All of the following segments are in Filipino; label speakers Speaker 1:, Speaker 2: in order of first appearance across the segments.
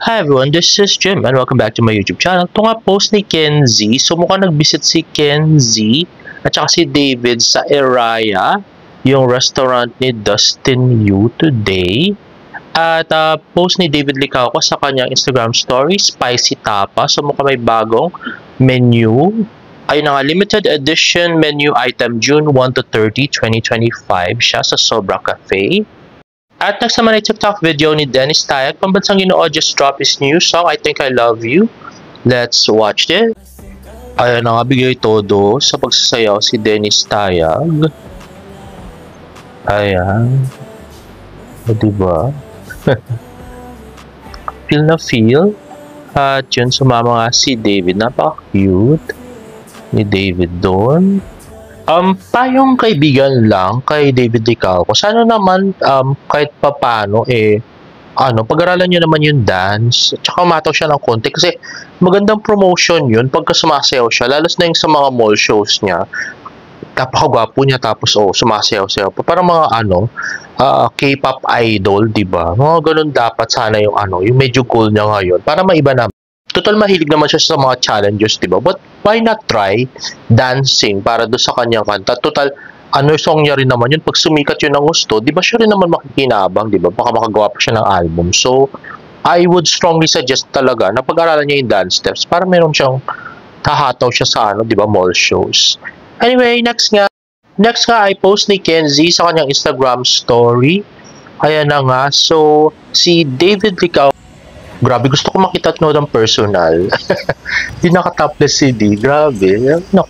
Speaker 1: Hi everyone, this is Jim and welcome back to my YouTube channel. Ito nga post ni Kenzie. So mukhang nag-visit si Kenzie at saka si David sa Eraya, yung restaurant ni Dustin Yu today. At post ni David Licauco sa kanyang Instagram story, Spicy Tapa. So mukhang may bagong menu. Ayun na nga, limited edition menu item June 1 to 30, 2025 siya sa Sobra Cafe. At next naman ay TikTok video ni Dennis Tayag. Pambansang Ginoo just dropped his new song, I Think I Love You. Let's watch it. Ayan na nga, bigay todo sa pagsasayaw si Dennis Tayag. Ayan. O diba? Feel na feel. At yun, sumama nga si David. Napaka-cute ni David doon. Payong kaibigan lang kay David Licauco. Sana naman kahit papano pag-aralan niyo naman yung dance at saka umataw siya ng konti kasi magandang promotion yun pagka sumasayaw siya, lalo na yung sa mga mall shows niya. Napakagwapo niya tapos sumasayaw-sayaw pa. Parang mga K-pop idol, 'di ba? Mga ganun dapat sana yung yung medyo cool niya ngayon para maiba na. Total mahilig naman siya sa mga challenges, di ba? But why not try dancing para doon sa kanyang kanta? Total, song niya rin naman yun. Pag sumikat yun ng gusto, di ba siya rin naman makikinabang, di ba? Baka makagawa pa siya ng album. So, I would strongly suggest talaga na pag-aralan niya yung dance steps para meron siyang tahataw siya sa di ba, mall shows. Anyway, next nga ay post ni Kenzie sa kanyang Instagram story. Ayan na nga. So, si David Licauco, grabe, gusto ko makita ng personal. Yung naka-topless CD, grabe. No.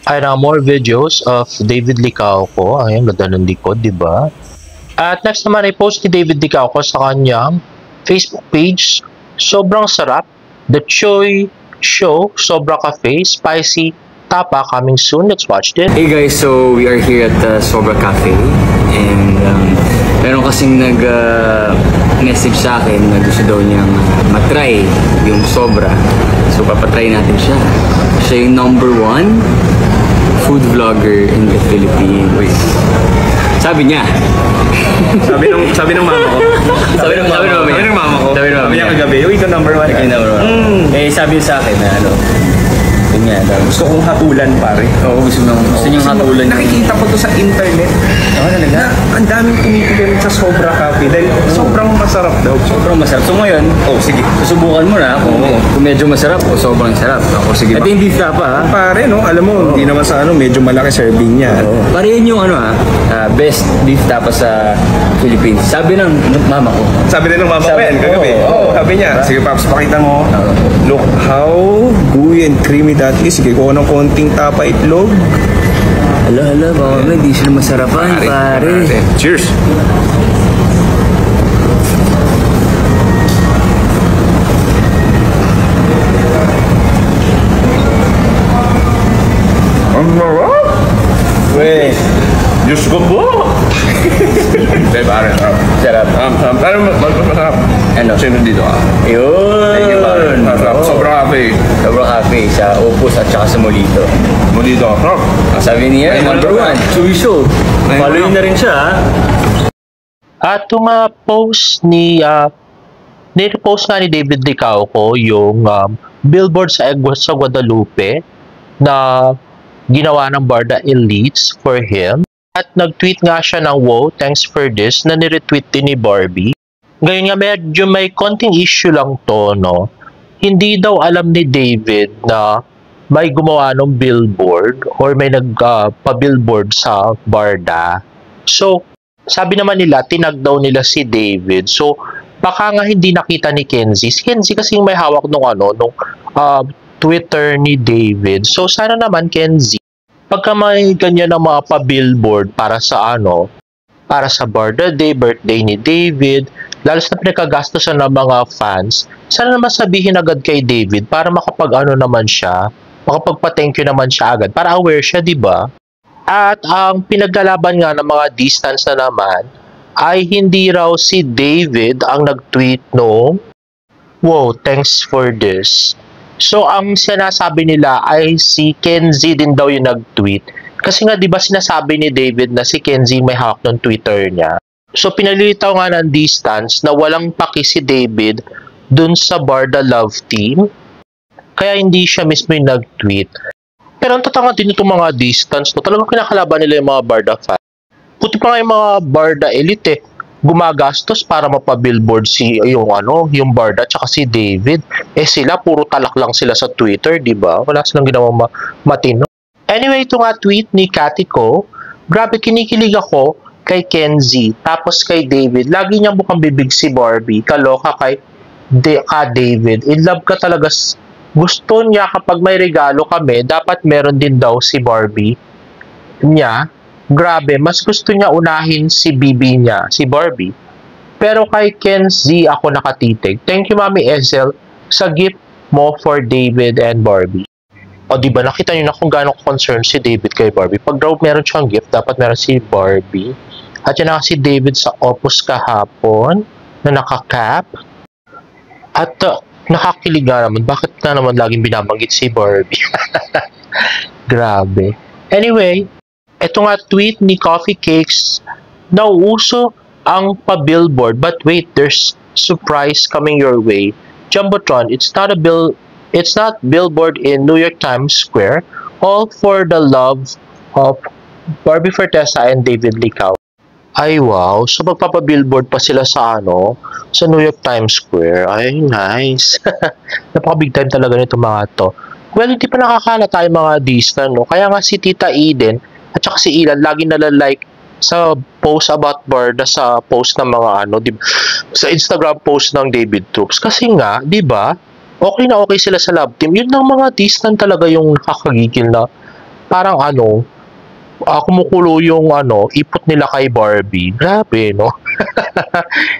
Speaker 1: Ay na, more videos of David Licauco. Ayan, ganda ng likod, di ba? At next naman ay post ni David Licauco sa kanyang Facebook page. Sobrang sarap. The Choi Show, Sobra Cafe, Spicy Tapa, coming soon. Let's watch this.
Speaker 2: Hey guys, so we are here at the Sobra Cafe. And meron kasing nag-message sa akin na gusto daw niyang matry yung Sobra. So papatry natin siya. Siya yung #1 food vlogger in the Philippines. Sabi niya.
Speaker 3: sabi ng mama ko. Sabi ng mama ko. Sabi niya kagabi, ikaw #1.
Speaker 2: Ikaw #1. Eh sabi sa akin na yun nga,
Speaker 3: gusto kong hatulan, pare.
Speaker 2: Oo, gusto niyang hatulan.
Speaker 3: Nakikita ko to sa internet.
Speaker 2: Talaga?
Speaker 3: Ang daming pumipili sa Sobra Cafe dahil sobrang masarap daw.
Speaker 2: Sobrang masarap. So ngayon,
Speaker 3: sige.
Speaker 2: susubukan mo na kung medyo masarap o sobrang sarap.
Speaker 3: Sige.
Speaker 2: Ito yung beef tapa, ha?
Speaker 3: Pare, no? Alam mo, hindi naman sa medyo malaki serving niya.
Speaker 2: Pare yun yung best beef tapa sa Philippines. Sabi ng mama ko.
Speaker 3: Sabi din ng mama ko yan, kagabi. Sabi niya. Sige, Paps, pakita mo. Look how gooey and creamy that is. Sige, kuha ng konting tapa itlog.
Speaker 2: Hala, baka hindi sila masarapan, pare.
Speaker 3: Cheers! Ang sarap!
Speaker 2: Weh,
Speaker 3: Diyos ko po! Hindi, pare.
Speaker 2: sarap.
Speaker 3: Pero masarap.
Speaker 2: Ano?
Speaker 3: Sino dito ah?
Speaker 2: Ayun!
Speaker 3: Masarap. Sobra Cafe.
Speaker 2: Sobra Cafe sa Opus at saka sa Molito.
Speaker 3: Dito. Sarap.
Speaker 2: Ang sabi niya, #1, Chuiso. Follow yun na rin siya, ha?
Speaker 1: At itong post nirepost nga ni David Licauco yung billboard sa Guadalupe na ginawa ng Barda Elites for him. At nag-tweet nga siya ng wow, thanks for this, na niretweet din ni Barbie. Ngayon nga medyo may konting issue lang to, no? Hindi daw alam ni David na may gumawa ng billboard or may nagpa-billboard sa Barda. So, sabi naman nila, tinag daw nila si David. So, baka nga hindi nakita ni Kenzie. Si Kenzie kasi may hawak nung Twitter ni David. So, sana naman Kenzie, pagka may ganyan na mga pa-billboard para sa para sa birthday ni David, lalo na pinagkagastosan ng mga fans, sana naman sabihin agad kay David para naman siya, makapagpa-thank you naman siya agad, para aware siya, di ba? At ang pinaglalaban nga ng mga distance na naman, ay hindi raw si David ang nag-tweet no, wow, thanks for this. So, ang sinasabi nila ay si Kenzie din daw yung nag-tweet. Kasi nga, di ba sinasabi ni David na si Kenzie may hawak ng Twitter niya. So, pinalilitaw nga ng distance na walang paki si David dun sa Barda Love Team. Kaya hindi siya mismo yung nag-tweet. Pero ang tatanga din itong mga distance, no? Talagang kinakalaban nila yung mga Barda fans. Puti pa nga yung mga Barda elite, gumagastos para mapabillboard yung Barda tsaka si David. Sila, puro talak lang sila sa Twitter, di ba? Wala silang ginawang matino. Anyway, ito nga tweet ni Cathy Ko. Grabe, kinikilig ako kay Kenzie, tapos kay David. Lagi niyang bukang bibig si Barbie. Kaloka kay David. In love ka talaga. Gusto niya kapag may regalo kami, dapat meron din daw si Barbie niya. Grabe, mas gusto niya unahin si Bibi niya, si Barbie. Pero kay Kenzie ako nakatitig. Thank you, Mami Ezel, sa gift mo for David and Barbie. O diba, nakita niyo na kung gaano concerned si David kay Barbie. Pag daw meron siyang gift, dapat meron si Barbie. At yun na si David sa Opus kahapon, na naka-cap. At nakakilig nga naman. Bakit na naman laging binabanggit si Barbie? Grabe. Anyway, ito nga tweet ni Coffee Cakes. Nauuso ang pa-billboard, but wait, there's surprise coming your way. Jumbotron, it's not billboard in New York Times Square, all for the love of Barbie Fortesa and David Licao. Ay wow, so magpapa-billboard pa sila sa sa New York Times Square. Ay nice. Napaka-big time talaga nito mga to. Well, hindi pa nakakala tayo mga Disney, no? Kaya nga si Tita Eden at saka si Ilan lagi nalalike sa post about Barda, sa post ng mga sa Instagram post ng David Troops. Kasi nga, di ba? Okay na okay sila sa love team. Yun lang mga Disney talaga yung nakakagigil na parang kumukulo yung ipot nila kay Barbie. Grabe, no?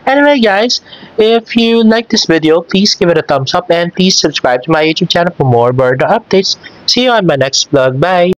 Speaker 1: Anyway, guys, if you like this video, please give it a thumbs up and please subscribe to my YouTube channel for more Barda updates. See you on my next vlog. Bye!